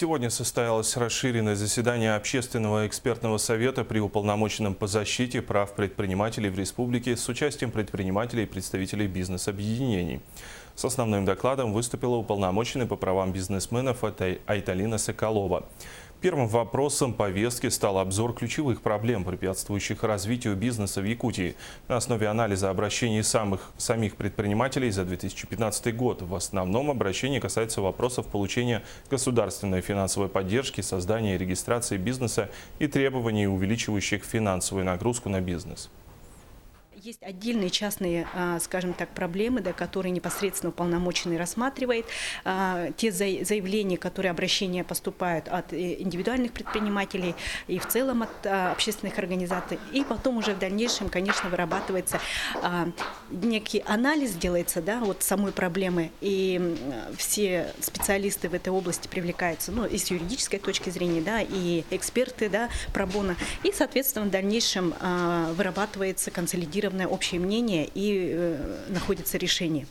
Сегодня состоялось расширенное заседание Общественного экспертного совета при уполномоченном по защите прав предпринимателей в республике с участием предпринимателей и представителей бизнес-объединений. С основным докладом выступила уполномоченный по правам бизнесменов Айталина Соколова. Первым вопросом повестки стал обзор ключевых проблем, препятствующих развитию бизнеса в Якутии. На основе анализа обращений самих предпринимателей за 2015 год. В основном обращения касаются вопросов получения государственной финансовой поддержки, создания и регистрации бизнеса и требований, увеличивающих финансовую нагрузку на бизнес. Есть отдельные частные, скажем так, проблемы, да, которые непосредственно уполномоченный рассматривает. Те заявления, которые обращения поступают от индивидуальных предпринимателей и в целом от общественных организаций. И потом уже в дальнейшем, конечно, вырабатывается некий анализ, делается, да, вот самой проблемы. И все специалисты в этой области привлекаются, ну, и с юридической точки зрения, да, и эксперты, да, пробона. И, соответственно, в дальнейшем вырабатывается консолидированное общее мнение и находится решение.